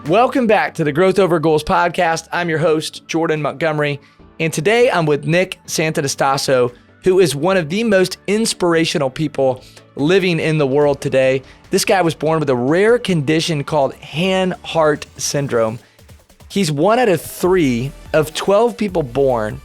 Welcome back to the Growth Over Goals podcast. I'm your host, Jordan Montgomery, and today I'm with Nick Santonastasso, who is one of the most inspirational people living in the world today. This guy was born with a rare condition called Hanhart syndrome. He's 1 out of 3 of 12 people born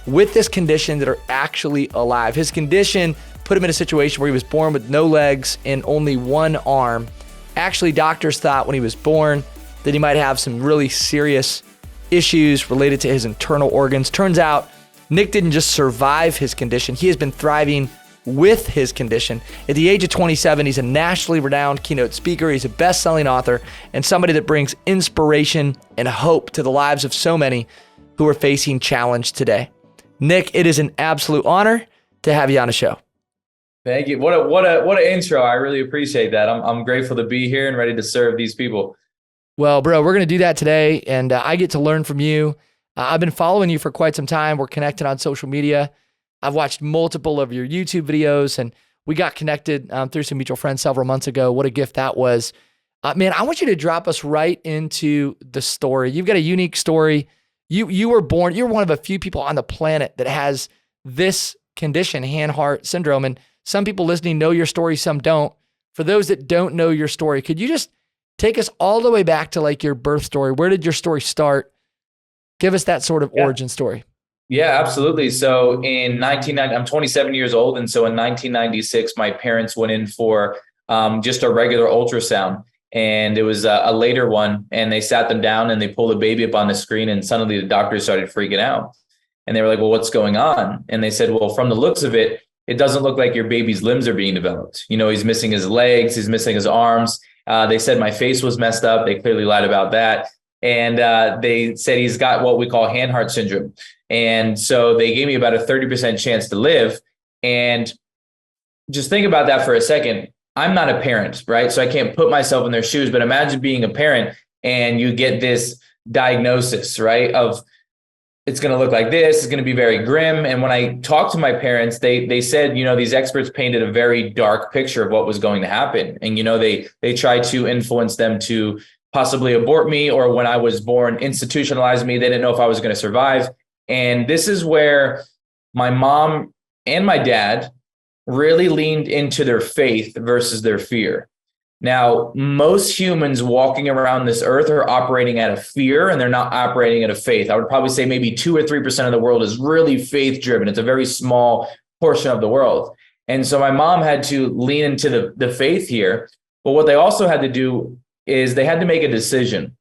with this condition that are actually alive. His condition put him in a situation where he was born with no legs and only one arm. Actually, doctors thought when he was born that he might have some really serious issues related to his internal organs. Turns out, Nick didn't just survive his condition, he has been thriving with his condition. At the age of 27, he's a nationally renowned keynote speaker, he's a best-selling author, and somebody that brings inspiration and hope to the lives of so many who are facing challenge today. Nick, it is an absolute honor to have you on the show. Thank you. What an intro. I really appreciate that. I'm grateful to be here and ready to serve these people. Well, bro, we're going to do that today, and I get to learn from you. I've been following you for quite some time. We're connected on social media. I've watched multiple of your YouTube videos, and we got connected through some mutual friends several months ago. What a gift that was. Man, I want you to drop us right into the story. You've got a unique story. You were born, you're one of a few people on the planet that has this condition, Hanhart syndrome, and some people listening know your story, some don't. For those that don't know your story, could you just take us all the way back to like your birth story? Where did your story start? Give us that sort of origin story. Yeah, absolutely. So I'm 27 years old. And so in 1996, my parents went in for just a regular ultrasound. And it was a later one. And they sat them down and they pulled the baby up on the screen. And suddenly the doctors started freaking out. And they were like, well, what's going on? And they said, well, from the looks of it, it doesn't look like your baby's limbs are being developed. You know, he's missing his legs, he's missing his arms. They said my face was messed up. They clearly lied about that. And they said he's got what we call Hanhart syndrome. And so they gave me about a 30% chance to live. And just think about that for a second. I'm not a parent, right? So I can't put myself in their shoes, but imagine being a parent and you get this diagnosis, right? Of it's going to look like this, it's going to be very grim. And when I talked to my parents, they said, you know, these experts painted a very dark picture of what was going to happen. And, you know, they tried to influence them to possibly abort me, or when I was born, institutionalize me. They didn't know if I was going to survive. And this is where my mom and my dad really leaned into their faith versus their fear. Now, most humans walking around this earth are operating out of fear and they're not operating out of faith. I would probably say maybe 2 or 3% of the world is really faith driven. It's a very small portion of the world. And so my mom had to lean into the faith here. But what they also had to do is they had to make a decision.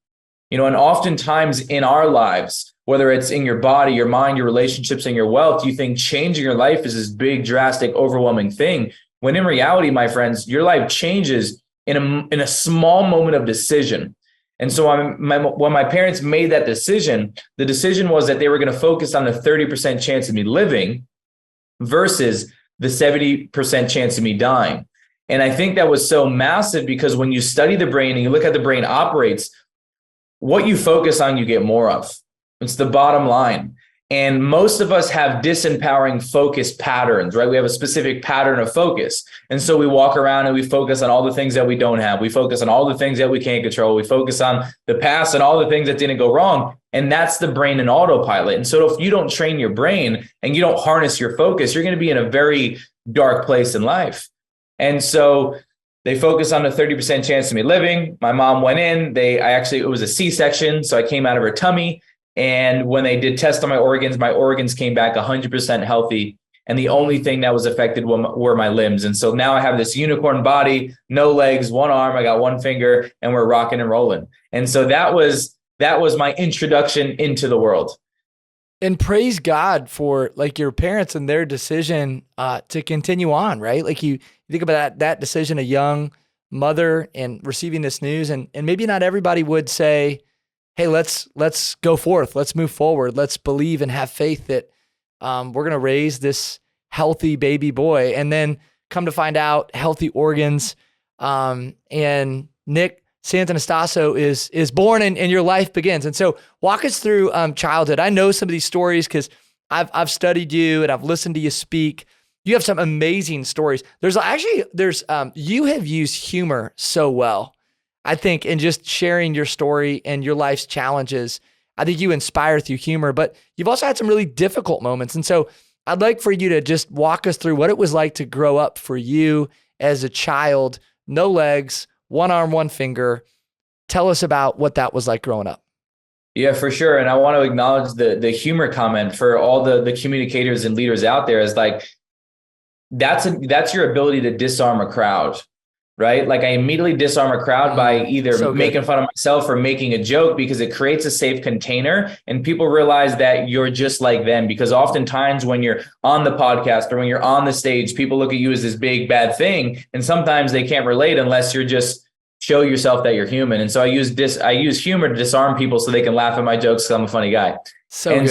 You know, and oftentimes in our lives, whether it's in your body, your mind, your relationships, and your wealth, you think changing your life is this big, drastic, overwhelming thing. When in reality, my friends, your life changes in a small moment of decision. And so when my parents made that decision, the decision was that they were going to focus on the 30% chance of me living versus the 70% chance of me dying. And I think that was so massive because when you study the brain and you look at the brain operates, what you focus on, you get more of. It's the bottom line. And most of us have disempowering focus patterns, right? We have a specific pattern of focus. And so we walk around and we focus on all the things that we don't have. We focus on all the things that we can't control. We focus on the past and all the things that didn't go wrong. And that's the brain in autopilot. And so if you don't train your brain and you don't harness your focus, you're going to be in a very dark place in life. And so they focused on the 30% chance of me living. My mom went in. It was a C-section. So I came out of her tummy. And when they did tests on my organs came back 100% healthy. And the only thing that was affected were my limbs. And so now I have this unicorn body, no legs, one arm, I got one finger, and we're rocking and rolling. And so that was my introduction into the world. And praise God for like your parents and their decision to continue on, right? Like you think about that decision, a young mother and receiving this news, and maybe not everybody would say, hey, let's go forth. Let's move forward. Let's believe and have faith that we're going to raise this healthy baby boy. And then come to find out healthy organs. And Nick Santonastasso is born and your life begins. And so walk us through childhood. I know some of these stories because I've studied you and I've listened to you speak. You have some amazing stories. You have used humor so well. I think in just sharing your story and your life's challenges, I think you inspire through humor, but you've also had some really difficult moments. And so I'd like for you to just walk us through what it was like to grow up for you as a child, no legs, one arm, one finger. Tell us about what that was like growing up. Yeah, for sure. And I want to acknowledge the humor comment for all the communicators and leaders out there is like, that's your ability to disarm a crowd, right? Like I immediately disarm a crowd by either making fun of myself or making a joke because it creates a safe container and people realize that you're just like them. Because oftentimes when you're on the podcast or when you're on the stage, people look at you as this big bad thing. And sometimes they can't relate unless you're just show yourself that you're human. And so I use humor to disarm people so they can laugh at my jokes because I'm a funny guy. So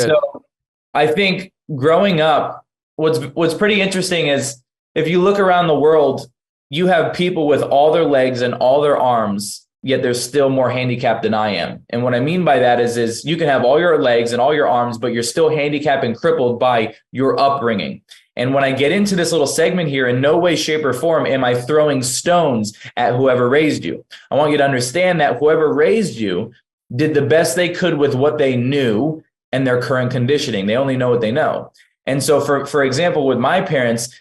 I think growing up, what's pretty interesting is if you look around the world, you have people with all their legs and all their arms, yet they're still more handicapped than I am. And what I mean by that is you can have all your legs and all your arms, but you're still handicapped and crippled by your upbringing. And when I get into this little segment here, in no way, shape, or form am I throwing stones at whoever raised you. I want you to understand that whoever raised you did the best they could with what they knew and their current conditioning. They only know what they know. And so for example, with my parents,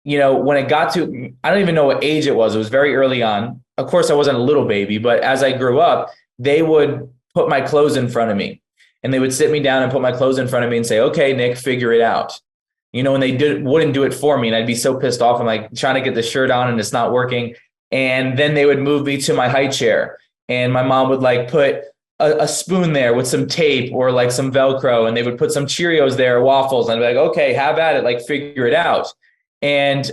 when it got to, I don't even know what age it was very early on. Of course, I wasn't a little baby, but as I grew up, they would put my clothes in front of me and they would sit me down and put my clothes in front of me and say, okay, Nick, figure it out. And they wouldn't do it for me. And I'd be so pissed off. I'm like trying to get the shirt on and it's not working. And then they would move me to my high chair and my mom would like put a spoon there with some tape or like some Velcro and they would put some Cheerios there, waffles. And I'd be like, okay, have at it, like figure it out. And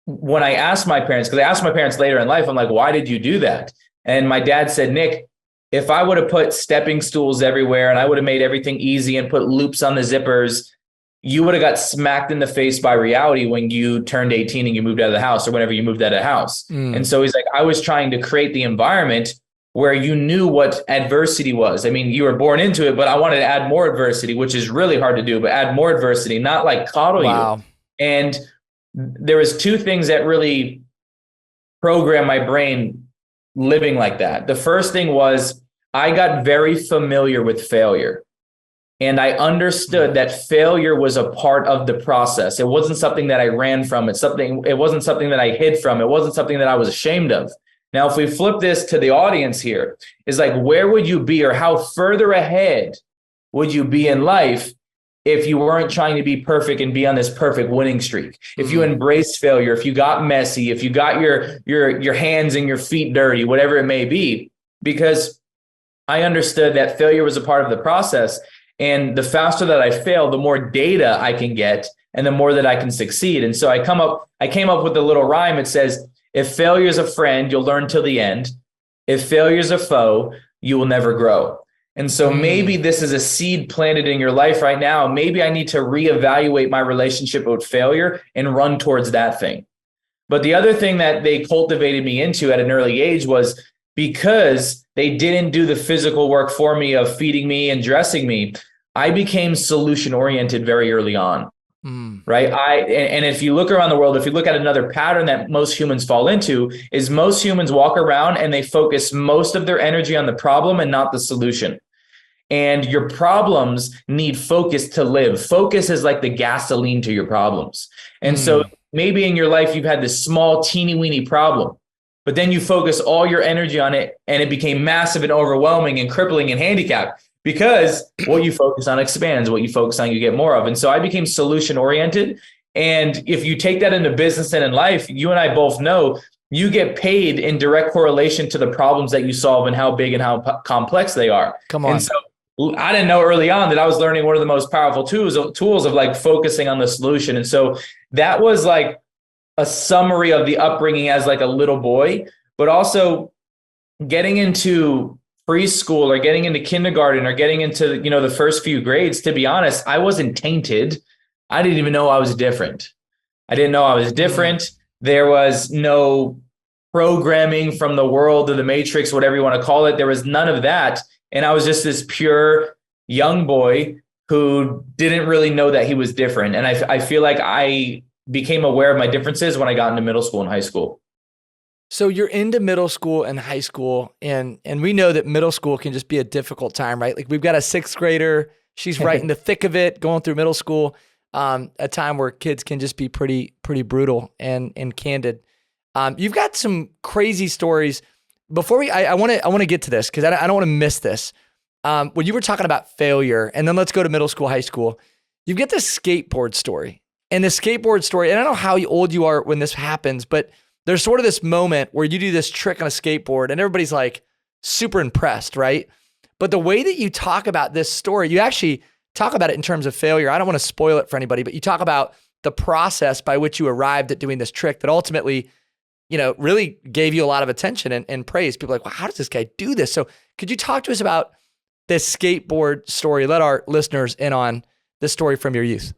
when I asked my parents, because I asked my parents later in life, I'm like, why did you do that? And my dad said, Nick, if I would have put stepping stools everywhere and I would have made everything easy and put loops on the zippers, you would have got smacked in the face by reality when you turned 18 and you moved out of the house or whenever you moved out of the house. And so he's like, I was trying to create the environment where you knew what adversity was. I mean, you were born into it, but I wanted to add more adversity, which is really hard to do, but add more adversity, not like coddle you. And there was two things that really programmed my brain living like that. The first thing was I got very familiar with failure. And I understood that failure was a part of the process. It wasn't something that I ran from. It wasn't something that I hid from. It wasn't something that I was ashamed of. Now, if we flip this to the audience here, is like, where would you be or how further ahead would you be in life if you weren't trying to be perfect and be on this perfect winning streak? If you embraced failure, if you got messy, if you got your hands and your feet dirty, whatever it may be, because I understood that failure was a part of the process. And the faster that I fail, the more data I can get and the more that I can succeed. And so I came up with a little rhyme. It says, if failure is a friend, you'll learn till the end. If failure is a foe, you will never grow. And so maybe this is a seed planted in your life right now. Maybe I need to reevaluate my relationship with failure and run towards that thing. But the other thing that they cultivated me into at an early age was because they didn't do the physical work for me of feeding me and dressing me, I became solution oriented very early on. Right. And if you look around the world, if you look at another pattern that most humans fall into, is most humans walk around and they focus most of their energy on the problem and not the solution. And your problems need focus to live. Focus is like the gasoline to your problems. And so maybe in your life, you've had this small, teeny weeny problem, but then you focus all your energy on it and it became massive and overwhelming and crippling and handicapped. Because what you focus on expands, what you focus on, you get more of. And so I became solution oriented. And if you take that into business and in life, you and I both know you get paid in direct correlation to the problems that you solve and how big and how complex they are. Come on. And so I didn't know early on that I was learning one of the most powerful tools of like focusing on the solution. And so that was like a summary of the upbringing as like a little boy, but also getting into preschool or getting into kindergarten or getting into, the first few grades. To be honest, I wasn't tainted. I didn't even know I was different. I didn't know I was different. There was no programming from the world of the matrix, whatever you want to call it. There was none of that. And I was just this pure young boy who didn't really know that he was different. And I feel like I became aware of my differences when I got into middle school and high school. So you're into middle school and high school, and we know that middle school can just be a difficult time, right? Like we've got a 6th grader, she's right in the thick of it, going through middle school, a time where kids can just be pretty brutal and candid. You've got some crazy stories. Before I want to get to this because I don't want to miss this. When you were talking about failure, and then let's go to middle school, high school, you get this skateboard story. And the skateboard story, and I don't know how old you are when this happens, but there's sort of this moment where you do this trick on a skateboard and everybody's like super impressed, right? But the way that you talk about this story, you actually talk about it in terms of failure. I don't want to spoil it for anybody, but you talk about the process by which you arrived at doing this trick that ultimately, really gave you a lot of attention and praise. People are like, well, how does this guy do this? So could you talk to us about this skateboard story? Let our listeners in on this story from your youth.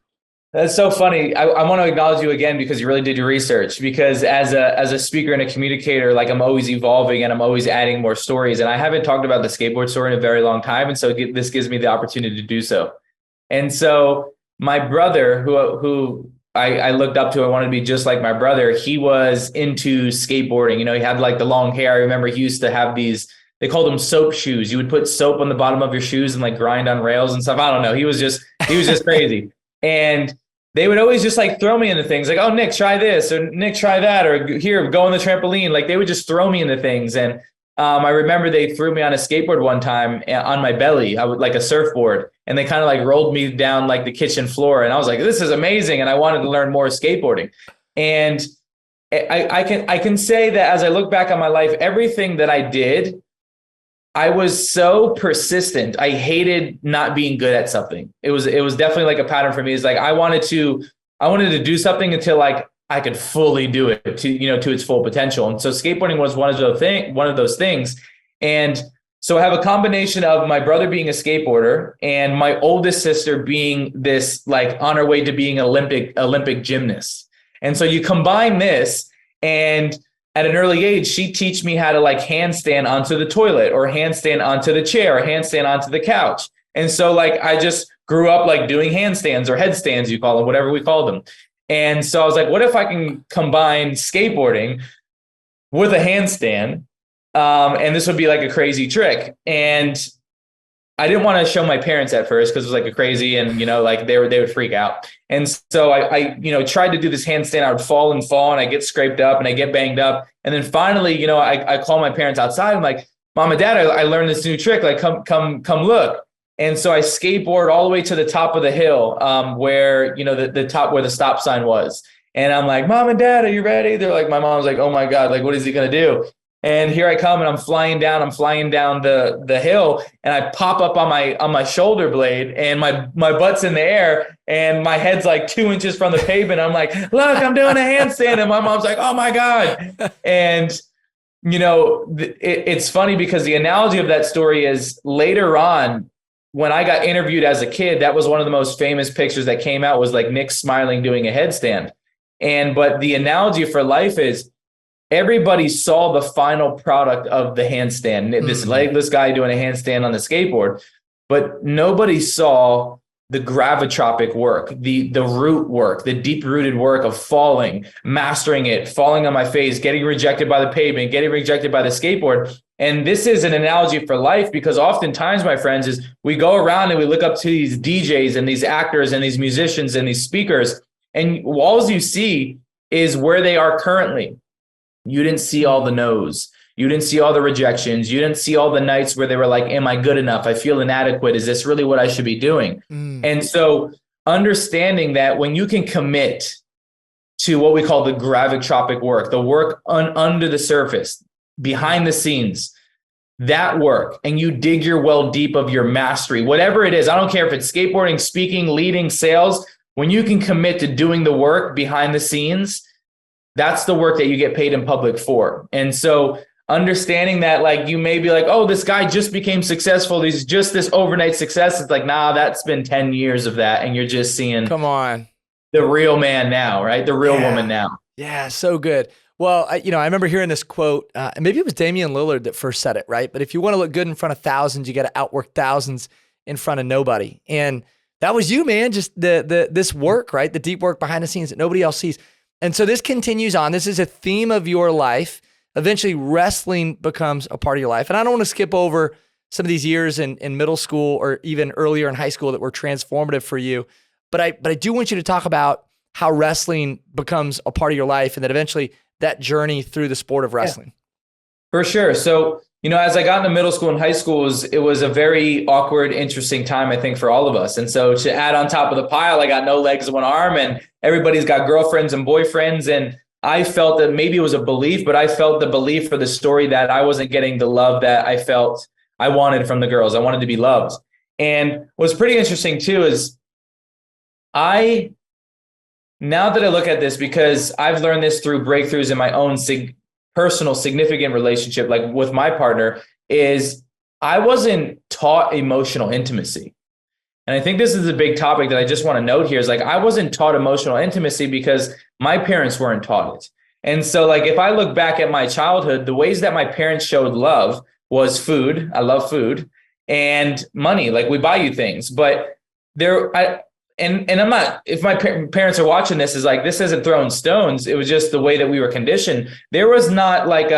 That's so funny. I want to acknowledge you again because you really did your research. Because as a speaker and a communicator, like I'm always evolving and I'm always adding more stories. And I haven't talked about the skateboard story in a very long time, and so this gives me the opportunity to do so. And so my brother, who I looked up to, I wanted to be just like my brother. He was into skateboarding. He had like the long hair. I remember he used to have these. They called them soap shoes. You would put soap on the bottom of your shoes and like grind on rails and stuff. I don't know. He was just crazy. And they would always just like throw me into things like, oh, Nick, try this, or Nick, try that, or here, go on the trampoline. Like they would just throw me into things. And I remember they threw me on a skateboard one time on my belly. I would like a surfboard, and they kind of like rolled me down like the kitchen floor. And I was like, this is amazing. And I wanted to learn more skateboarding. And I can say that as I look back on my life, everything that I did, I was so persistent. I hated not being good at something. It was definitely like a pattern for me. It's like I wanted to do something until like I could fully do it to its full potential. And so skateboarding was one of those things. And so I have a combination of my brother being a skateboarder and my oldest sister being this like on her way to being Olympic gymnast. And so you combine this, and at an early age, she'd teach me how to like handstand onto the toilet, or handstand onto the chair, or handstand onto the couch. And so like I just grew up like doing handstands, or headstands, you call them, whatever we call them. And so I was like, what if I can combine skateboarding with a handstand? And this would be like a crazy trick. And I didn't want to show my parents at first because it was like a crazy, and like they would freak out. And so I tried to do this handstand. I would fall, and I get scraped up and I get banged up. And then finally, I call my parents outside. I'm like, Mom and Dad, I learned this new trick. Like, come look. And so I skateboard all the way to the top of the hill, where the top where the stop sign was. And I'm like, Mom and Dad, are you ready? They're like, my mom's like, oh my God, like what is he gonna do? And here I come, and I'm flying down the hill, and I pop up on my shoulder blade, and my butt's in the air, and my head's like 2 inches from the pavement. I'm like, look, I'm doing a handstand. And my mom's like, oh my God. And, it's funny because the analogy of that story is later on, when I got interviewed as a kid, that was one of the most famous pictures that came out, was like Nick smiling doing a headstand. But the analogy for life is, everybody saw the final product of the handstand, this legless guy doing a handstand on the skateboard, but nobody saw the gravitropic work, the root work, the deep rooted work of falling, mastering it, falling on my face, getting rejected by the pavement, getting rejected by the skateboard. And this is an analogy for life, because oftentimes, my friends, is we go around and we look up to these DJs and these actors and these musicians and these speakers, and all you see is where they are currently. You didn't see all the no's. You didn't see all the rejections. You didn't see all the nights where they were like, am I good enough? I feel inadequate. Is this really what I should be doing? And so understanding that when you can commit to what we call the gravitropic work, the work under the surface, behind the scenes, that work, and you dig your well deep of your mastery, whatever it is, I don't care if it's skateboarding, speaking, leading, sales, when you can commit to doing the work behind the scenes, that's the work that you get paid in public for. And so understanding that, like, you may be like, oh, this guy just became successful, he's just this overnight success. It's like, nah, that's been 10 years of that. And you're just seeing, come on, the real man now, right? The real woman now. Yeah, so good. Well, I remember hearing this quote, and maybe it was Damian Lillard that first said it, right? But if you want to look good in front of thousands, you got to outwork thousands in front of nobody. And that was you, man. Just this work, right? The deep work behind the scenes that nobody else sees. And so this continues on. This is a theme of your life. eventually wrestling becomes a part of your life. And I don't want to skip over some of these years in middle school or even earlier in high school that were transformative for you. But I do want you to talk about how wrestling becomes a part of your life and that eventually that journey through the sport of wrestling. For sure. So, as I got into middle school and high school, it was a very awkward, interesting time, I think, for all of us. And so to add on top of the pile, I got no legs, one arm, and everybody's got girlfriends and boyfriends. And I felt that maybe it was a belief, but I felt the belief for the story that I wasn't getting the love that I felt I wanted from the girls. I wanted to be loved. And what's pretty interesting too is now that I look at this, because I've learned this through breakthroughs in my own personal significant relationship, like with my partner, is I wasn't taught emotional intimacy. And I think this is a big topic that I just want to note here is like, I wasn't taught emotional intimacy because my parents weren't taught it. And so like, if I look back at my childhood, the ways that my parents showed love was food. I love food, and money. Like, we buy you things, but and I'm not, if my parents are watching this, is like, this isn't throwing stones. It was just the way that we were conditioned. There was not like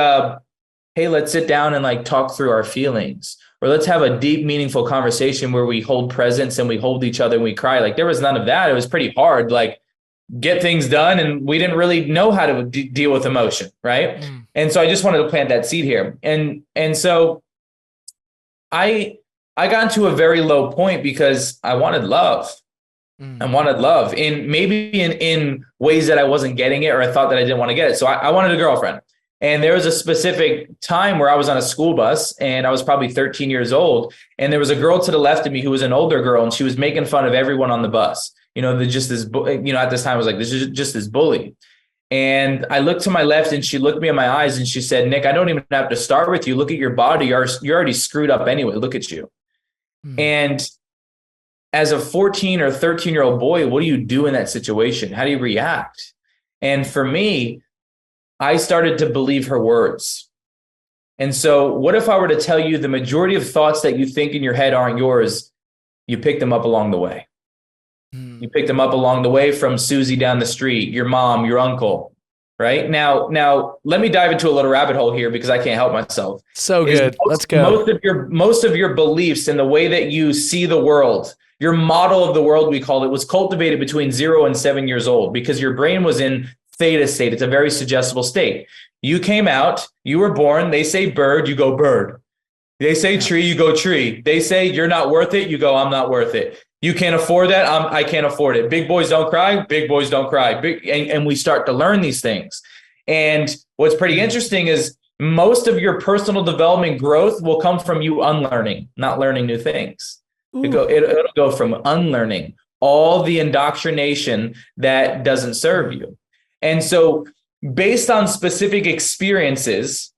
hey, let's sit down and like talk through our feelings, or let's have a deep, meaningful conversation where we hold presence and we hold each other and we cry. Like, there was none of that. It was pretty hard, like, get things done. And we didn't really know how to deal with emotion. Right. And so I just wanted to plant that seed here. And so I got into a very low point because I wanted love. I wanted love in ways that I wasn't getting it, or I thought that I didn't want to get it. So I wanted a girlfriend. And there was a specific time where I was on a school bus and I was probably 13 years old. And there was a girl to the left of me who was an older girl, and she was making fun of everyone on the bus. At this time I was like, this is just this bully. And I looked to my left and she looked me in my eyes and she said, Nick, I don't even have to start with you. Look at your body. You're already screwed up anyway. Look at you. And as a 14 or 13-year-old boy, what do you do in that situation? How do you react? And for me, I started to believe her words. And so what if I were to tell you the majority of thoughts that you think in your head aren't yours? You picked them up along the way. You picked them up along the way from Susie down the street, your mom, your uncle, right? Now, let me dive into a little rabbit hole here because I can't help myself. So good. Let's go. Most of your beliefs and the way that you see the world, your model of the world, we call it, was cultivated between 0 and 7 years old because your brain was in theta state. It's a very suggestible state. You came out, you were born, they say bird, you go bird. They say tree, you go tree. They say you're not worth it, you go, I'm not worth it. You can't afford that, I can't afford it. Big boys don't cry, big boys don't cry. And we start to learn these things. And what's pretty interesting is most of your personal development growth will come from you unlearning, not learning new things. It'll go from unlearning all the indoctrination that doesn't serve you. And so based on specific experiences,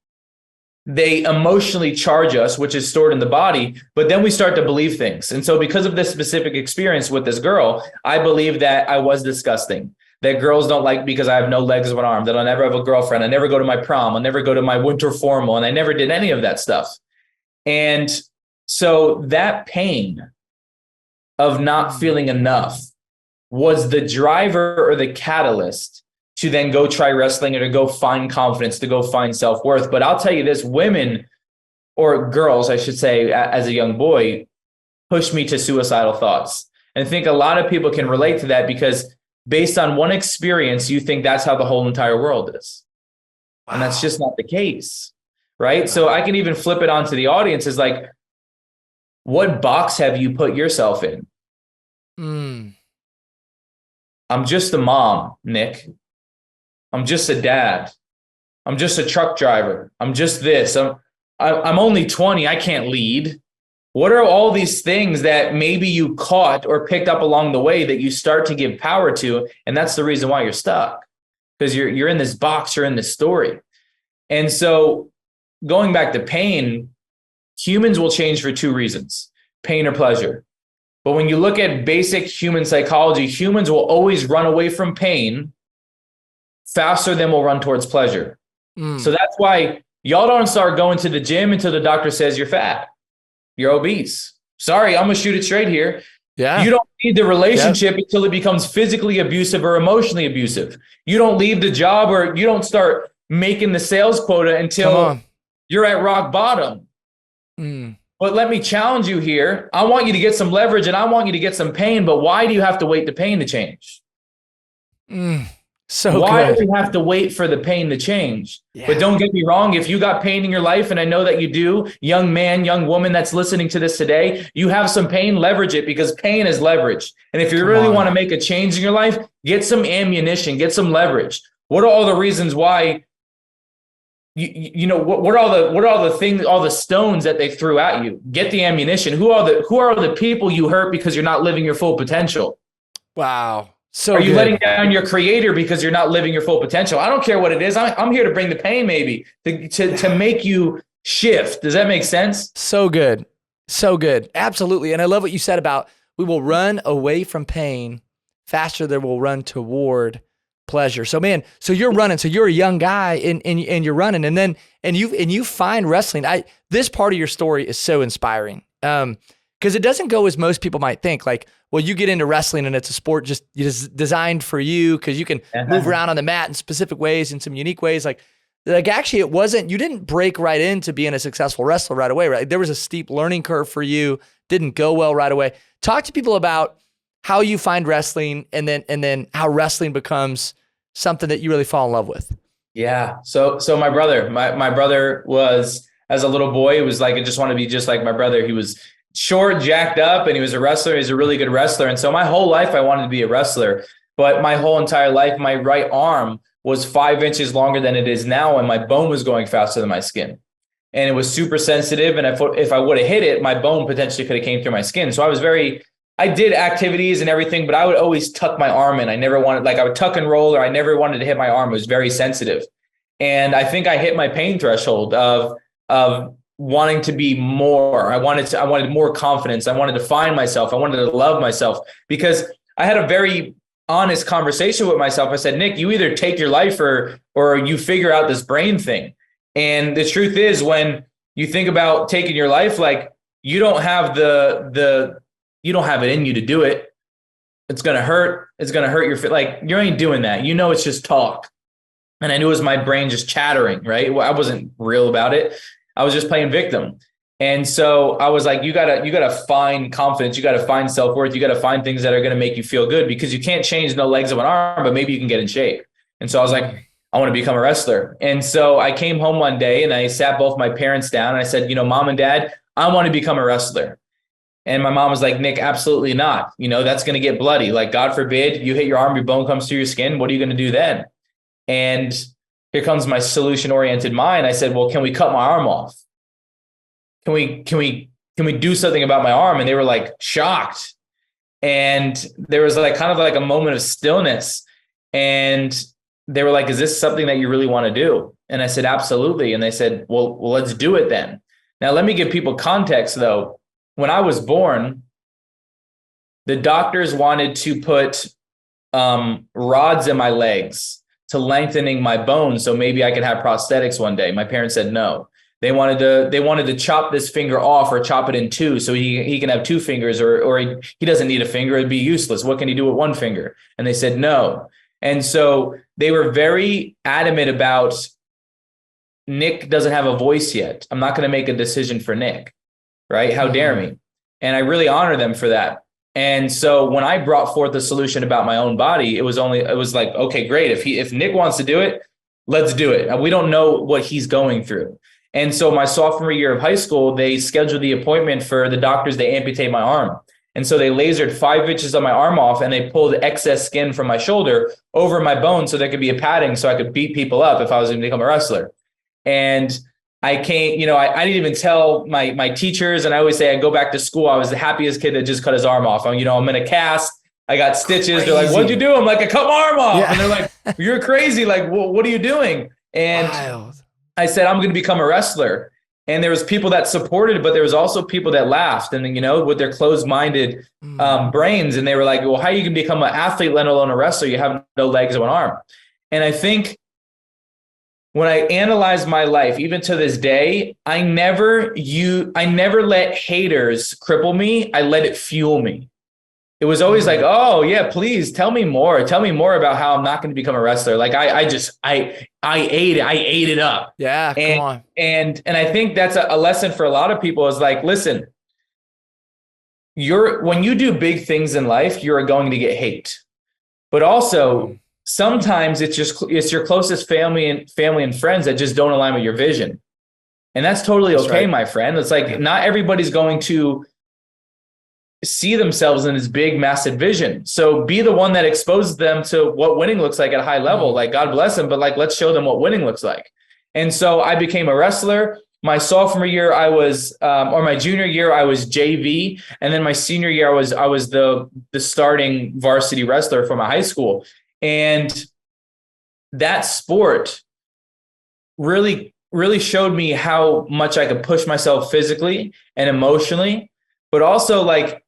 they emotionally charge us, which is stored in the body, but then we start to believe things. And so because of this specific experience with this girl, I believe that I was disgusting, that girls don't like because I have no legs of an arm, that I'll never have a girlfriend. I never go to my prom. I'll never go to my winter formal. And I never did any of that stuff. And so that pain of not feeling enough was the driver or the catalyst to then go try wrestling or to go find confidence, to go find self-worth. But I'll tell you this, women, or girls, I should say, as a young boy, pushed me to suicidal thoughts. And I think a lot of people can relate to that because based on one experience, you think that's how the whole entire world is. Wow. And that's just not the case, right? Wow. So I can even flip it onto the audience is like, what box have you put yourself in? I'm just a mom, Nick. I'm just a dad. I'm just a truck driver. I'm just this. I'm only 20. I can't lead. What are all these things that maybe you caught or picked up along the way that you start to give power to? And that's the reason why you're stuck, because you're in this box, you're in this story. And so going back to pain, humans will change for two reasons, pain or pleasure. But when you look at basic human psychology, humans will always run away from pain faster than we'll run towards pleasure. So that's why y'all don't start going to the gym until the doctor says you're fat, you're obese. Sorry, I'm gonna shoot it straight here. Yeah. You don't need the relationship until it becomes physically abusive or emotionally abusive. You don't leave the job or you don't start making the sales quota Come until on. you're at rock bottom. Mm. But let me challenge you here. I want you to get some leverage and I want you to get some pain, but why do you have to wait the pain to change? So Why do good. we have to wait for the pain to change? Yeah. But don't get me wrong. If you got pain in your life, and I know that you do, young man, young woman that's listening to this today, you have some pain, leverage it, because pain is leverage. And if you really want to make a change in your life, get some ammunition, get some leverage. What are all the reasons why? What are all the things, all the stones that they threw at you? Get the ammunition. Who are the people you hurt because you're not living your full potential? Wow. So are you good. letting down your creator because you're not living your full potential? I don't care what it is. I'm here to bring the pain, maybe to make you shift. Does that make sense? So good. So good. Absolutely. And I love what you said about we will run away from pain faster than we'll run toward pleasure. So man, so you're running, so you're a young guy and you're running and you find wrestling. This part of your story is so inspiring. Because it doesn't go as most people might think. Like, well, you get into wrestling and it's a sport just designed for you because you can move around on the mat in specific ways, in some unique ways. Like actually it wasn't, you didn't break right into being a successful wrestler right away, right? There was a steep learning curve for you, didn't go well right away. Talk to people about how you find wrestling and then how wrestling becomes something that you really fall in love with. Yeah. So my brother was, as a little boy, it was like, I just want to be just like my brother. He was short, jacked up, and he was a wrestler. He's a really good wrestler. And so my whole life I wanted to be a wrestler, but my whole entire life, my right arm was 5 inches longer than it is now. And my bone was going faster than my skin. And it was super sensitive. And if I would have hit it, my bone potentially could have came through my skin. So I did activities and everything, but I would always tuck my arm in. I would tuck and roll, or I never wanted to hit my arm. It was very sensitive. And I think I hit my pain threshold of wanting to be more. I wanted more confidence. I wanted to find myself. I wanted to love myself, because I had a very honest conversation with myself. I said, Nick, you either take your life or you figure out this brain thing. And the truth is, when you think about taking your life, like, you don't have you don't have it in you to do it. It's going to hurt. It's going to hurt your, like, you ain't doing that. It's just talk. And I knew it was my brain just chattering, right? Well, I wasn't real about it. I was just playing victim. And so I was like, you gotta find confidence. You gotta find self-worth. You gotta find things that are going to make you feel good, because you can't change no legs of an arm, but maybe you can get in shape. And so I was like, I want to become a wrestler. And so I came home one day and I sat both my parents down and I said, Mom and Dad, I want to become a wrestler. And my mom was like, Nick, absolutely not. That's going to get bloody. Like, God forbid you hit your arm, your bone comes through your skin. What are you going to do then? And here comes my solution-oriented mind. I said, well, can we cut my arm off? Can we do something about my arm? And they were like shocked. And there was like kind of like a moment of stillness. And they were like, is this something that you really want to do? And I said, absolutely. And they said, well, let's do it then. Now, let me give people context though. When I was born, the doctors wanted to put rods in my legs to lengthening my bones, so maybe I could have prosthetics one day. My parents said no. They wanted to chop this finger off or chop it in two so he can have two fingers, or he doesn't need a finger. It'd be useless. What can he do with one finger? And they said no. And so they were very adamant about, Nick doesn't have a voice yet. I'm not going to make a decision for Nick, right? How dare me? And I really honor them for that. And so when I brought forth the solution about my own body, it was like, okay, great. If Nick wants to do it, let's do it. We don't know what he's going through. And so my sophomore year of high school, they scheduled the appointment for the doctors to amputate my arm. And so they lasered 5 inches of my arm off, and they pulled excess skin from my shoulder over my bone so there could be a padding so I could beat people up if I was going to become a wrestler. And I came, I didn't even tell my teachers. And I always say I go back to school, I was the happiest kid that just cut his arm off. I'm in a cast. I got stitches. They're like, what'd you do? I'm like, I cut my arm off. Yeah. And they're like, you're crazy. Like, what are you doing? And wild. I said, I'm going to become a wrestler. And there was people that supported, but there was also people that laughed, and with their closed-minded brains. And they were like, well, how you can become an athlete, let alone a wrestler? You have no legs or an arm. And I think when I analyze my life, even to this day, I never let haters cripple me. I let it fuel me. It was always like, oh yeah, please tell me more. Tell me more about how I'm not going to become a wrestler. Like I ate it up. Yeah, And, come on. And I think that's a lesson for a lot of people is like, listen, when you do big things in life, you're going to get hate. But also sometimes it's your closest family and friends that just don't align with your vision. And that's totally okay, my friend. It's like not everybody's going to see themselves in this big, massive vision. So be the one that exposes them to what winning looks like at a high level. Like, God bless them, but like, let's show them what winning looks like. And so I became a wrestler. My sophomore year, I was, or my junior year, I was JV. And then my senior year, I was the starting varsity wrestler for my high school. And that sport really showed me how much I could push myself physically and emotionally, but also like,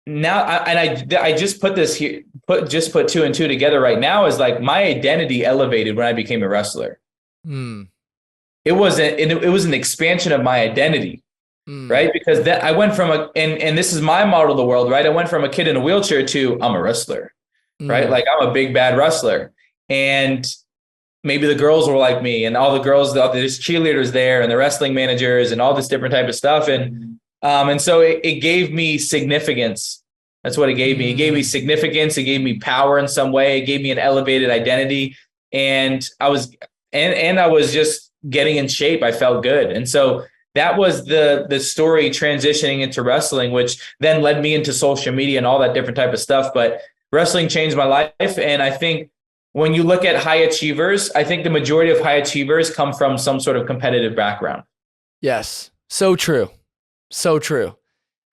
now, I just put this here, put 2 and 2 together right now is like my identity elevated when I became a wrestler. It was an expansion of my identity, right? Because I went from and this is my model of the world, right? I went from a kid in a wheelchair to I'm a wrestler, right? Like I'm a big bad wrestler, and maybe the girls were like me, and all the girls, there's cheerleaders there, and the wrestling managers, and all this different type of stuff, and so it gave me significance. That's what it gave me. It gave me significance. It gave me power in some way. It gave me an elevated identity. And I was just getting in shape. I felt good. And so that was the story transitioning into wrestling, which then led me into social media and all that different type of stuff. But wrestling changed my life. And I think when you look at high achievers, I think the majority of high achievers come from some sort of competitive background. Yes. So true. So true.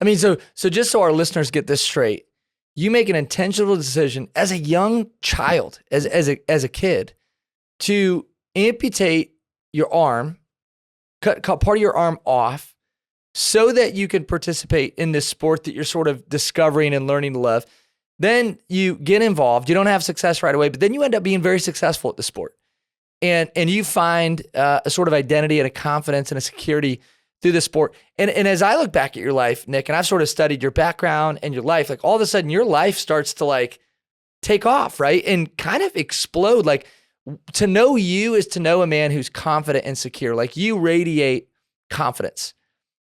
I mean, so just so our listeners get this straight, you make an intentional decision as a young child, as a kid, to amputate your arm, cut part of your arm off, so that you can participate in this sport that you're sort of discovering and learning to love. Then you get involved. You don't have success right away, but then you end up being very successful at the sport, and you find a sort of identity and a confidence and a security through the sport. And as I look back at your life, Nick, and I've sort of studied your background and your life, like all of a sudden your life starts to like take off, right? And kind of explode. Like to know you is to know a man who's confident and secure. Like you radiate confidence.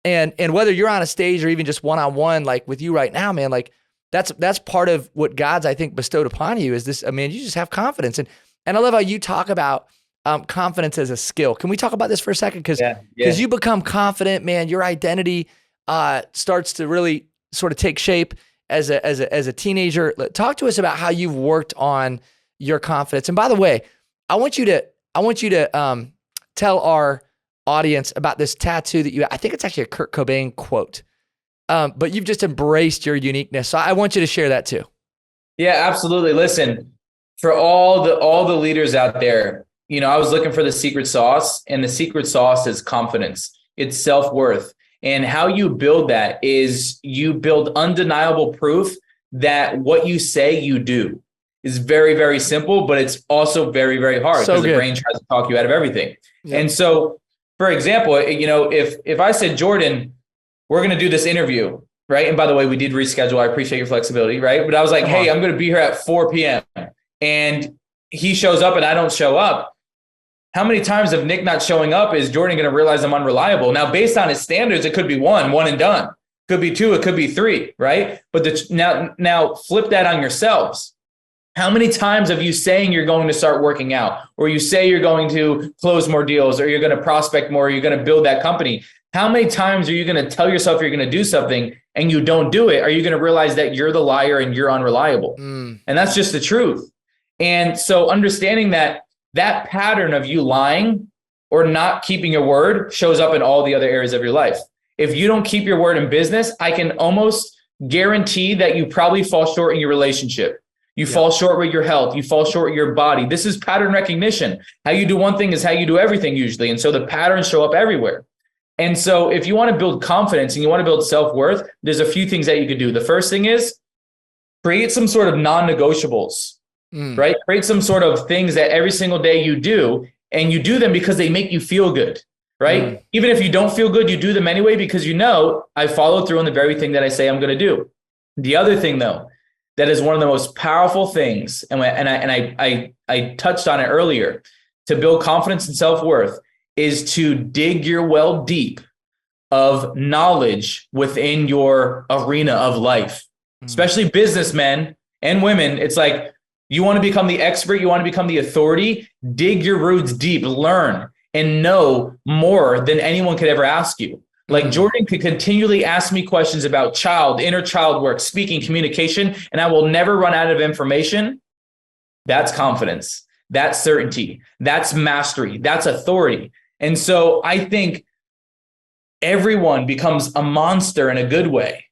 And whether you're on a stage or even just one-on-one, like with you right now, man, like that's part of what God's, I think, bestowed upon you is this, I mean, you just have confidence. And I love how you talk about confidence as a skill. Can we talk about this for a second? Because you become confident, man, your identity starts to really sort of take shape as a teenager. Talk to us about how you've worked on your confidence. And by the way, I want you to tell our audience about this tattoo that I think it's actually a Kurt Cobain quote, but you've just embraced your uniqueness. So I want you to share that too. Yeah, absolutely. Listen, for all the leaders out there, you know, I was looking for the secret sauce, and the secret sauce is confidence. It's self-worth. And how you build that is you build undeniable proof that what you say you do is very, very simple, but it's also very, very hard because the brain tries to talk you out of everything. Yeah. And so, for example, you know, if I said, Jordan, we're going to do this interview, right? And by the way, we did reschedule. I appreciate your flexibility, right? But I was like, hey, I'm going to be here at 4 p.m. And he shows up and I don't show up. How many times of Nick not showing up is Jordan going to realize I'm unreliable? Now, based on his standards, it could be one and done. Could be 2, it could be 3, right? But now flip that on yourselves. How many times of you saying you're going to start working out, or you say you're going to close more deals, or you're going to prospect more, or you're going to build that company? How many times are you going to tell yourself you're going to do something and you don't do it? Are you going to realize that you're the liar and you're unreliable? And that's just the truth. And so understanding that pattern of you lying or not keeping your word shows up in all the other areas of your life. If you don't keep your word in business, I can almost guarantee that you probably fall short in your relationship. You fall short with your health. You fall short with your body. This is pattern recognition. How you do one thing is how you do everything usually. And so the patterns show up everywhere. And so if you want to build confidence and you want to build self-worth, there's a few things that you could do. The first thing is create some sort of non-negotiables. Right? Create some sort of things that every single day you do, and you do them because they make you feel good, right? Even if you don't feel good, you do them anyway, because you know, I followed through on the very thing that I say I'm going to do. The other thing, though, that is one of the most powerful things, and I touched on it earlier, to build confidence and self-worth is to dig your well deep of knowledge within your arena of life, especially businessmen and women. It's like, you want to become the expert, you want to become the authority, dig your roots deep, learn and know more than anyone could ever ask you. Like Jordan could continually ask me questions about inner child work, speaking, communication, and I will never run out of information. That's confidence. That's certainty. That's mastery. That's authority. And so I think everyone becomes a monster in a good way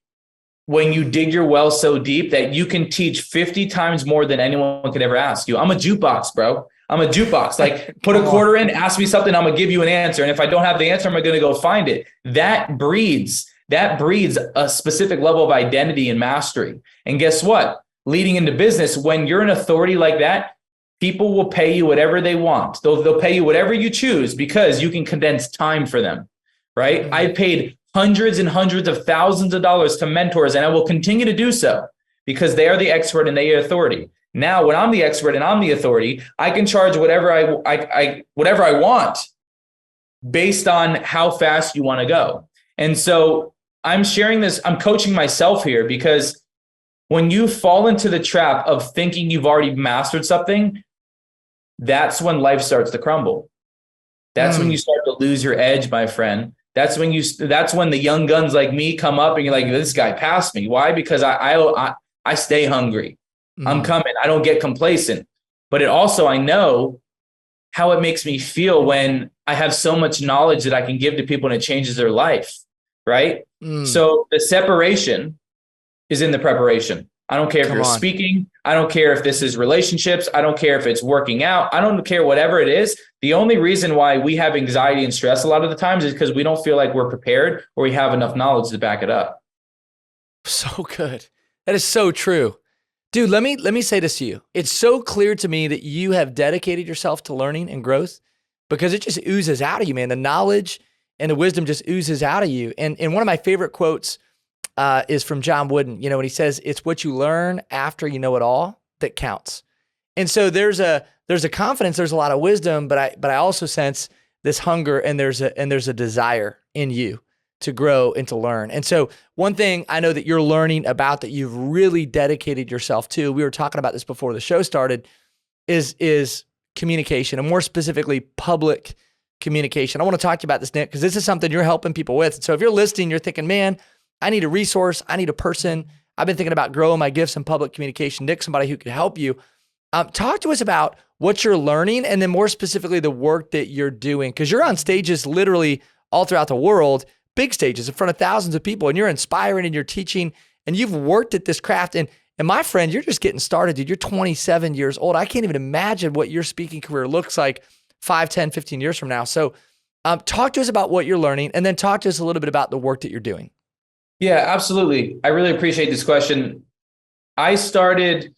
when you dig your well so deep that you can teach 50 times more than anyone could ever ask you. I'm a jukebox, bro. I'm a jukebox. Like, put a quarter in, ask me something, I'm going to give you an answer. And if I don't have the answer, I'm going to go find it. That breeds a specific level of identity and mastery. And guess what? Leading into business, when you're an authority like that, people will pay you whatever they want. They'll pay you whatever you choose because you can condense time for them, right? I paid hundreds and hundreds of thousands of dollars to mentors, and I will continue to do so because they are the expert and they are authority. Now, when I'm the expert and I'm the authority, I can charge whatever I want based on how fast you want to go. And so I'm sharing this, I'm coaching myself here, because when you fall into the trap of thinking you've already mastered something, that's when life starts to crumble. That's when you start to lose your edge, my friend. That's when the young guns like me come up and you're like, this guy passed me. Why? Because I stay hungry. I'm coming. I don't get complacent. But it also, I know how it makes me feel when I have so much knowledge that I can give to people and it changes their life. Right. So the separation is in the preparation. I don't care if you're speaking. I don't care if this is relationships. I don't care if it's working out. I don't care whatever it is. The only reason why we have anxiety and stress a lot of the times is because we don't feel like we're prepared or we have enough knowledge to back it up. So good. That is so true. Dude, let me say this to you. It's so clear to me that you have dedicated yourself to learning and growth because it just oozes out of you, man. The knowledge and the wisdom just oozes out of you. And one of my favorite quotes is from John Wooden, when he says, it's what you learn after you know it all that counts. And so there's a confidence, there's a lot of wisdom, but I also sense this hunger and there's a desire in you to grow and to learn. And so one thing I know that you're learning about that you've really dedicated yourself to, we were talking about this before the show started, is communication, and more specifically public communication. I want to talk to you about this, Nick, because this is something you're helping people with. So if you're listening, you're thinking, man, I need a resource. I need a person. I've been thinking about growing my gifts in public communication. Nick, somebody who could help you. Talk to us about what you're learning and then more specifically the work that you're doing, because you're on stages literally all throughout the world, big stages in front of thousands of people, and you're inspiring and you're teaching and you've worked at this craft. And my friend, you're just getting started, dude. You're 27 years old. I can't even imagine what your speaking career looks like 5, 10, 15 years from now. So talk to us about what you're learning and then talk to us a little bit about the work that you're doing. Yeah, absolutely. I really appreciate this question. I started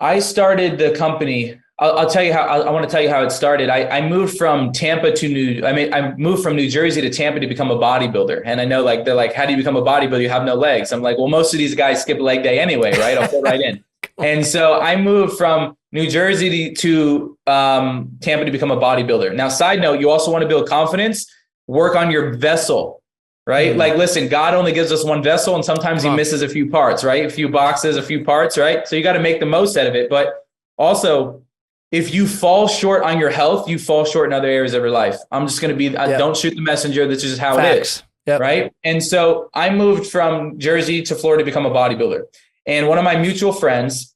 the company. I'll tell you how. I want to tell you how it started. I moved from I moved from New Jersey to Tampa to become a bodybuilder. And I know, like, they're like, how do you become a bodybuilder? You have no legs. I'm like, well, most of these guys skip leg day anyway, right? I'll fit right in. And so I moved from New Jersey to Tampa to become a bodybuilder. Now, side note, you also want to build confidence. Work on your vessel. Right? Like, listen, God only gives us one vessel and sometimes he misses a few parts, right? A few boxes, a few parts, right? So you got to make the most out of it. But also, if you fall short on your health, you fall short in other areas of your life. I'm just going to don't shoot the messenger. This is just how it is. Yep. Right? And so I moved from Jersey to Florida to become a bodybuilder. And one of my mutual friends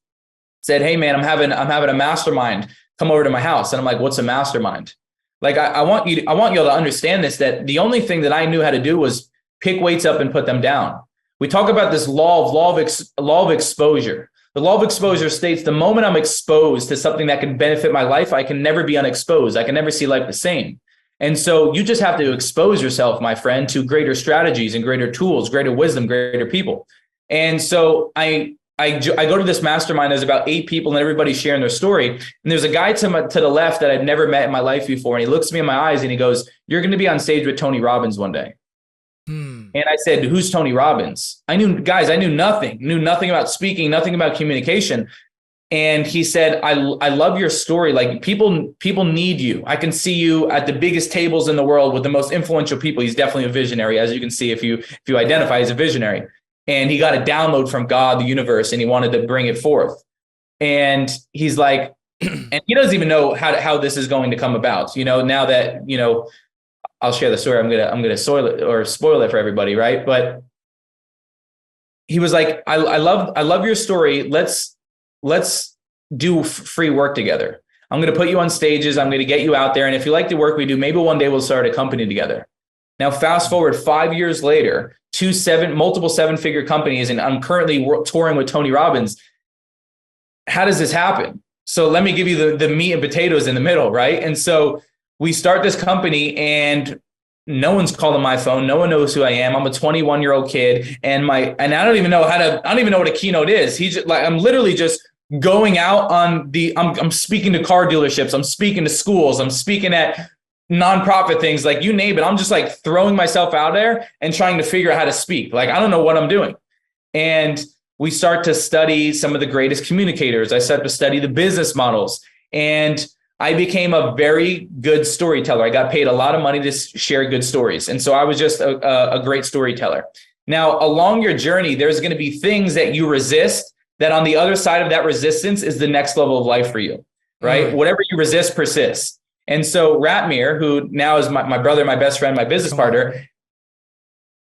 said, hey man, I'm having a mastermind. Come over to my house. And I'm like, what's a mastermind? Like, I want you all to understand this, that the only thing that I knew how to do was pick weights up and put them down. We talk about this law of exposure. The law of exposure states the moment I'm exposed to something that can benefit my life, I can never be unexposed. I can never see life the same. And so you just have to expose yourself, my friend, to greater strategies and greater tools, greater wisdom, greater people. And so I go to this mastermind. There's about 8 people and everybody's sharing their story. And there's a guy to the left that I'd never met in my life before. And he looks me in my eyes and he goes, you're going to be on stage with Tony Robbins one day. And I said, who's Tony Robbins? I knew nothing about speaking, nothing about communication. And he said, I love your story. Like people need you. I can see you at the biggest tables in the world with the most influential people. He's definitely a visionary, as you can see if you identify as a visionary. And he got a download from God, the universe, and he wanted to bring it forth. And he's like, and he doesn't even know how this is going to come about. Now that, I'll share the story. I'm gonna spoil it for everybody, right? But he was like, I love your story. Let's do free work together. I'm going to put you on stages. I'm going to get you out there. And if you like the work we do, maybe one day we'll start a company together. Now, fast forward 5 years later, multiple seven-figure companies, and I'm currently touring with Tony Robbins. How does this happen? So let me give you the meat and potatoes in the middle, right? And so we start this company, and no one's calling my phone. No one knows who I am. I'm a 21-year-old kid, and I don't even know what a keynote is. I'm literally just going out on I'm speaking to car dealerships. I'm speaking to schools. I'm speaking at nonprofit things, like you name it. I'm just like throwing myself out there and trying to figure out how to speak. Like, I don't know what I'm doing. And we start to study some of the greatest communicators. I start to study the business models, and I became a very good storyteller. I got paid a lot of money to share good stories. And so I was just a great storyteller. Now, along your journey, there's going to be things that you resist, that on the other side of that resistance is the next level of life for you, right? Whatever you resist persists. And so Ratmir, who now is my brother, my best friend, my business partner,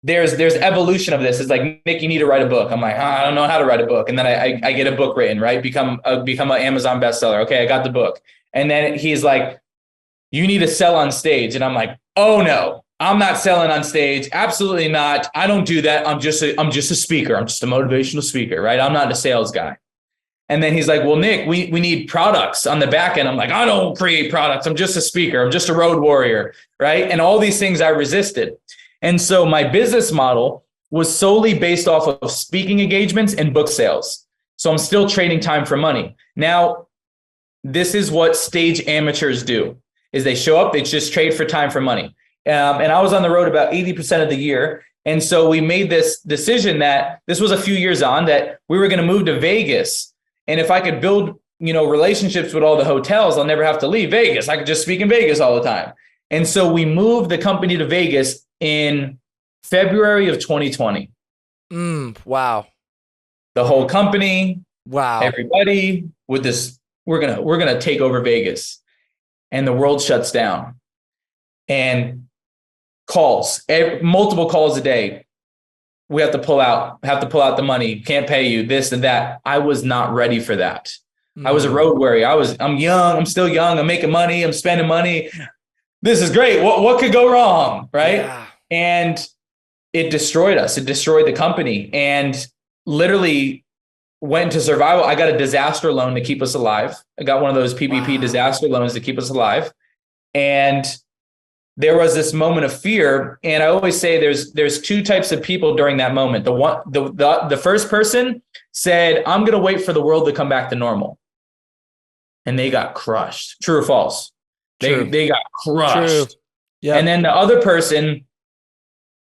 there's evolution of this. It's like, Nick, you need to write a book. I'm like, I don't know how to write a book. And then I get a book written, right? Become an Amazon bestseller. Okay, I got the book. And then he's like, you need to sell on stage. And I'm like, oh no, I'm not selling on stage. Absolutely not. I don't do that. I'm just a speaker. I'm just a motivational speaker, right? I'm not a sales guy. And then he's like, well, Nick, we need products on the back end. I'm like, I don't create products. I'm just a speaker. I'm just a road warrior, right? And all these things I resisted. And so my business model was solely based off of speaking engagements and book sales. So I'm still trading time for money. Now, this is what stage amateurs do, is they show up, they just trade for time for money. And I was on the road about 80% of the year. And so we made this decision that this was a few years on, that we were going to move to Vegas. And if I could build, relationships with all the hotels, I'll never have to leave Vegas. I could just speak in Vegas all the time. And so we moved the company to Vegas in February of 2020. Wow. The whole company. Wow. Everybody with this, we're going to take over Vegas, and the world shuts down, and multiple calls a day. We have to pull out the money. Can't pay you, this and that. I was not ready for that. I was a road warrior. I'm young. I'm still young. I'm making money. I'm spending money. This is great. What could go wrong? Right. Yeah. And it destroyed us. It destroyed the company, and literally went into survival. I got a disaster loan to keep us alive. I got one of those PPP disaster loans to keep us alive. And there was this moment of fear. And I always say there's two types of people during that moment. The first person said, I'm going to wait for the world to come back to normal. And they got crushed. True or false? They got crushed. Yep. And then the other person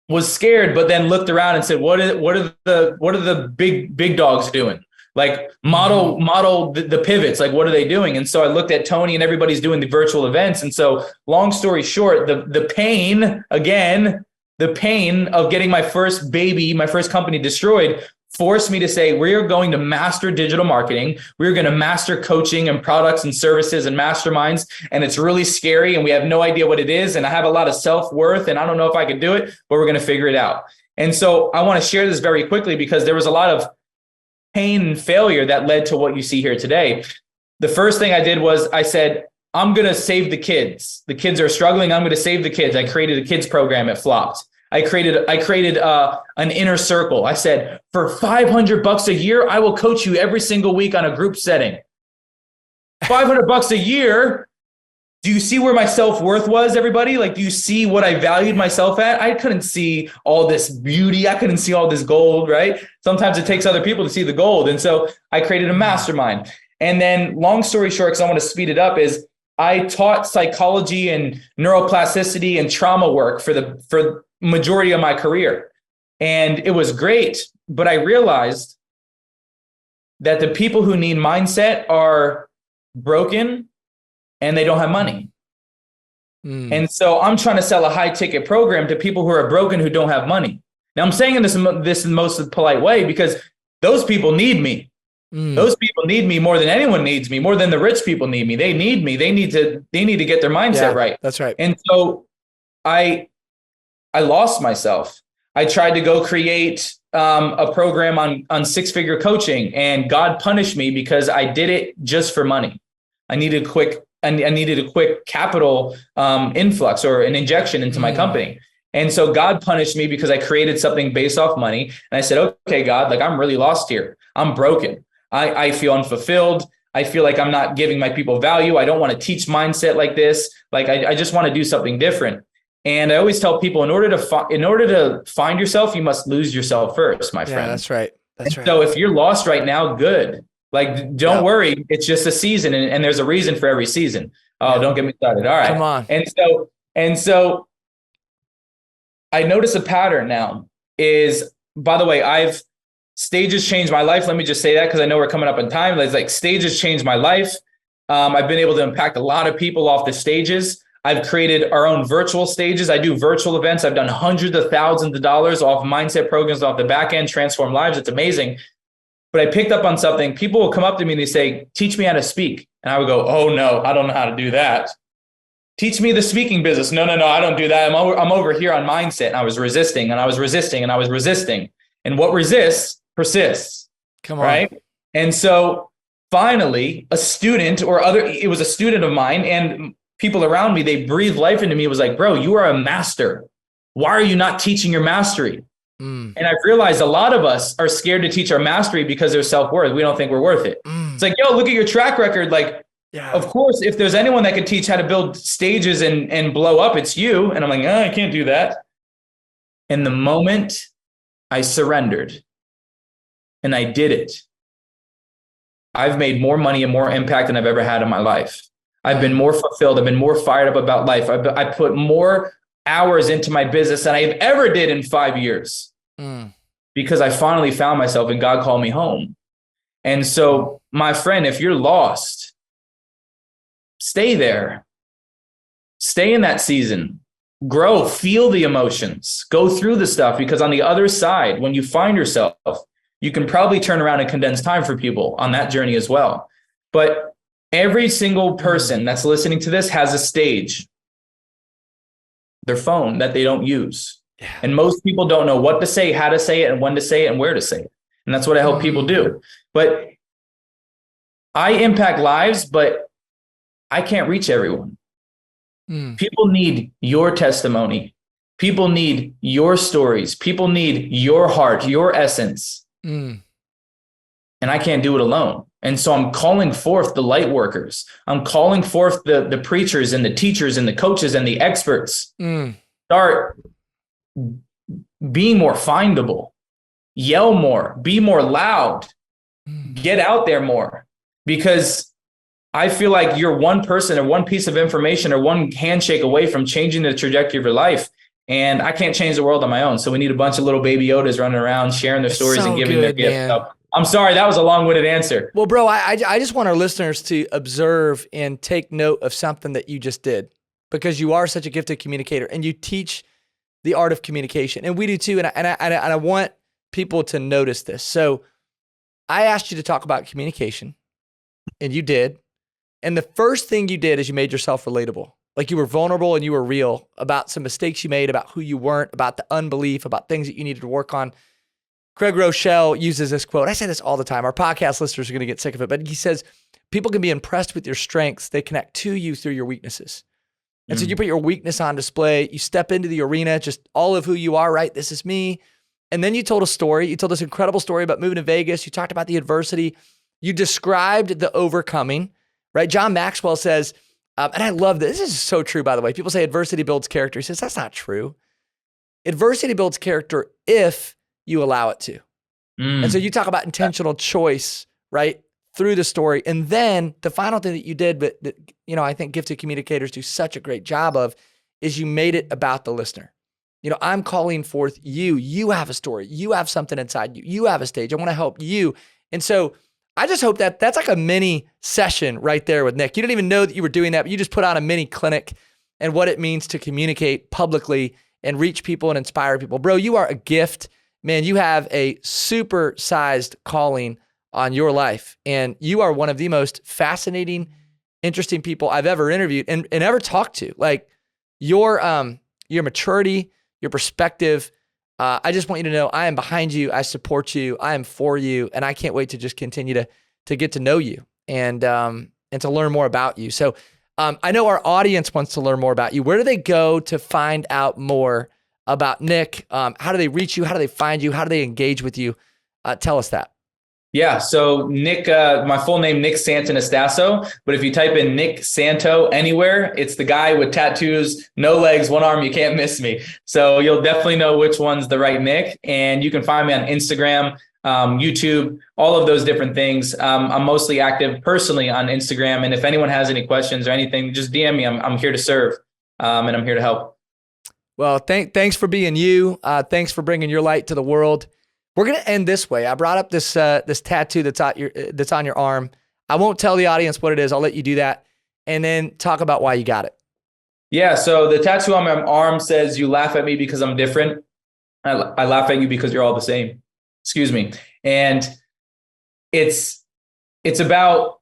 was scared, but then looked around and said, what are the big dogs doing? Like model the pivots, like what are they doing? And so I looked at Tony, and everybody's doing the virtual events. And so long story short, the pain of getting my first company destroyed forced me to say, we're going to master digital marketing. We're going to master coaching and products and services and masterminds. And it's really scary, and we have no idea what it is. And I have a lot of self-worth, and I don't know if I can do it, but we're going to figure it out. And so I want to share this very quickly, because there was a lot of pain and failure that led to what you see here today. The first thing I did was I said, I'm going to save the kids. The kids are struggling. I'm going to save the kids. I created a kids program. It flopped. I created an inner circle. I said, for $500 a year, I will coach you every single week on a group setting. $500 a year. Do you see where my self-worth was, everybody? Like, do you see what I valued myself at? I couldn't see all this beauty. I couldn't see all this gold, right? Sometimes it takes other people to see the gold. And so I created a mastermind. And then long story short, because I want to speed it up, is I taught psychology and neuroplasticity and trauma work for the majority of my career. And it was great. But I realized that the people who need mindset are broken and they don't have money. And so I'm trying to sell a high ticket program to people who are broken, who don't have money. Now I'm saying this in the most polite way, because those people need me. Those people need me more than anyone needs me, more than the rich people need me. They need me. They need to get their mindset right. That's right. And so I lost myself. I tried to go create a program on 6-figure coaching, and God punished me because I did it just for money. I needed a quick capital influx or an injection into my company. And so God punished me because I created something based off money. And I said, okay, God, like, I'm really lost here. I'm broken. I feel unfulfilled. I feel like I'm not giving my people value. I don't want to teach mindset like this. Like, I just want to do something different. And I always tell people, in order to find yourself, you must lose yourself first, my friend. Yeah, that's right. That's right. So if you're lost right now, good. Like, don't worry. It's just a season, and there's a reason for every season. Oh, don't get me started. All right. Come on. And so I notice a pattern now is, by the way, stages changed my life. Let me just say that, because I know we're coming up on time. It's like, stages changed my life. I've been able to impact a lot of people off the stages. I've created our own virtual stages. I do virtual events. I've done hundreds of thousands of dollars off mindset programs off the back end, transform lives. It's amazing. But I picked up on something. People will come up to me and they say, teach me how to speak. And I would go, oh no, I don't know how to do that. Teach me the speaking business. No, I don't do that. I'm over here on mindset. And I was resisting and I was resisting and I was resisting. And what resists persists. Come on. Right. And so finally, it was a student of mine, and people around me, they breathed life into me. It was like, bro, you are a master. Why are you not teaching your mastery? And I've realized a lot of us are scared to teach our mastery because there's self-worth. We don't think we're worth it. It's like, yo, look at your track record. Like, of course, if there's anyone that could teach how to build stages and blow up, it's you. And I'm like, I can't do that. And the moment I surrendered and I did it, I've made more money and more impact than I've ever had in my life. I've been more fulfilled. I've been more fired up about life. I put more hours into my business than I ever did in 5 years, because I finally found myself and God called me home. And so, my friend, if you're lost, stay there. Stay in that season. Grow, feel the emotions, go through the stuff, because on the other side, when you find yourself, you can probably turn around and condense time for people on that journey as well. But every single person that's listening to this has a stage, their phone, that they don't use. Yeah. And most people don't know what to say, how to say it, and when to say it, and where to say it. And that's what I help people do. But I impact lives, but I can't reach everyone. People need your testimony. People need your stories. People need your heart, your essence. And I can't do it alone. And so I'm calling forth the light workers. I'm calling forth the preachers and the teachers and the coaches and the experts. Start being more findable, yell more, be more loud, get out there more, because I feel like you're one person or one piece of information or one handshake away from changing the trajectory of your life. And I can't change the world on my own. So we need a bunch of little baby Yodas running around, sharing their stories and giving their gifts. So I'm sorry, that was a long-winded answer. Well, bro, I just want our listeners to observe and take note of something that you just did, because you are such a gifted communicator and you teach the art of communication, and we do too. And I want people to notice this. So I asked you to talk about communication, and you did. And the first thing you did is you made yourself relatable. Like, you were vulnerable and you were real about some mistakes you made, about who you weren't, about the unbelief, about things that you needed to work on. Craig Rochelle uses this quote. I say this all the time. Our podcast listeners are going to get sick of it, but he says, people can be impressed with your strengths. They connect to you through your weaknesses. And so you put your weakness on display. You step into the arena, just all of who you are, right? This is me. And then you told a story. You told this incredible story about moving to Vegas. You talked about the adversity. You described the overcoming, right? John Maxwell says, and I love this. This is so true, by the way. People say adversity builds character. He says, that's not true. Adversity builds character if you allow it to. And so you talk about intentional choice, right, through the story. And then the final thing that you did, but that, I think gifted communicators do such a great job of, is you made it about the listener. I'm calling forth you. You have a story. You have something inside you. You have a stage. I want to help you. And so I just hope that that's like a mini session right there with Nick. You didn't even know that you were doing that, but you just put on a mini clinic and what it means to communicate publicly and reach people and inspire people. Bro, you are a gift. Man, you have a super sized calling on your life. And you are one of the most fascinating, interesting people I've ever interviewed and ever talked to. Like your maturity, your perspective. I just want you to know I am behind you. I support you. I am for you. And I can't wait to just continue to get to know you and to learn more about you. So I know our audience wants to learn more about you. Where do they go to find out more about Nick? How do they reach you? How do they find you? How do they engage with you? Tell us that. Yeah. So Nick, my full name, Nick Santonastasso, but if you type in Nick Santo anywhere, it's the guy with tattoos, no legs, one arm, you can't miss me. So you'll definitely know which one's the right Nick. And you can find me on Instagram, YouTube, all of those different things. I'm mostly active personally on Instagram. And if anyone has any questions or anything, just DM me. I'm here to serve, and I'm here to help. Well, thanks for being you. Thanks for bringing your light to the world. We're going to end this way. I brought up this tattoo that's on your arm. I won't tell the audience what it is. I'll let you do that and then talk about why you got it. Yeah. So the tattoo on my arm says, "You laugh at me because I'm different. I laugh at you because you're all the same." Excuse me. And it's about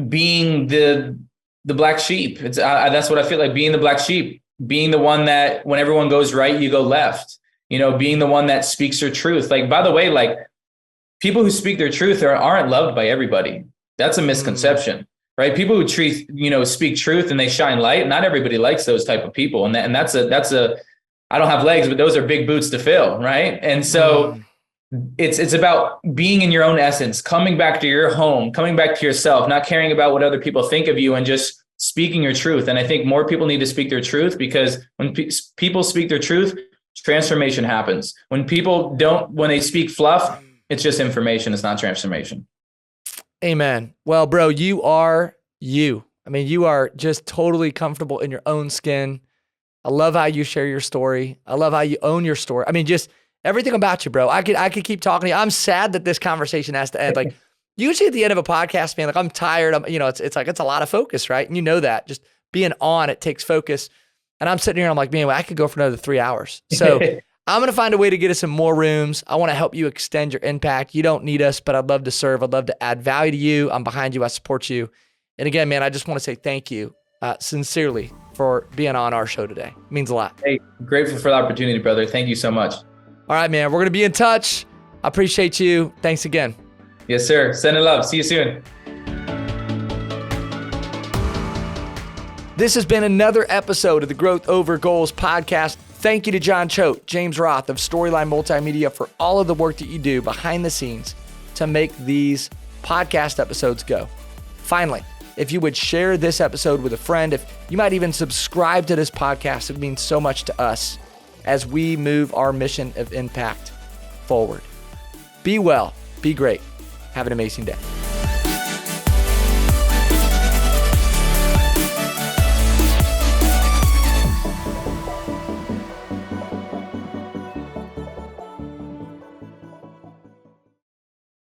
being the black sheep. That's what I feel like, being the black sheep, being the one that when everyone goes right, you go left. Being the one that speaks your truth. Like, by the way, like people who speak their truth aren't loved by everybody. That's a misconception, right? People who speak truth and they shine light. Not everybody likes those type of people. And that's I don't have legs, but those are big boots to fill. Right. And so it's about being in your own essence, coming back to your home, coming back to yourself, not caring about what other people think of you and just speaking your truth. And I think more people need to speak their truth, because when people speak their truth, transformation happens. When they speak fluff, it's just information. It's not transformation. Amen. Well, bro, you are you. I mean, you are just totally comfortable in your own skin. I love how you share your story. I love how you own your story. I mean, just everything about you, bro. I could keep talking to you. I'm sad that this conversation has to end. Like usually at the end of a podcast, man, like I'm tired. It's like, it's a lot of focus, right? And you know that just being on, it takes focus. And I'm sitting here and I'm like, man, I could go for another 3 hours. So I'm going to find a way to get us some more rooms. I want to help you extend your impact. You don't need us, but I'd love to serve. I'd love to add value to you. I'm behind you. I support you. And again, man, I just want to say thank you sincerely for being on our show today. It means a lot. Hey, grateful for the opportunity, brother. Thank you so much. All right, man, we're going to be in touch. I appreciate you. Thanks again. Yes, sir. Sending love. See you soon. This has been another episode of the Growth Over Goals podcast. Thank you to John Choate, James Roth of Storyline Multimedia for all of the work that you do behind the scenes to make these podcast episodes go. Finally, if you would share this episode with a friend, if you might even subscribe to this podcast, it means so much to us as we move our mission of impact forward. Be well, be great. Have an amazing day.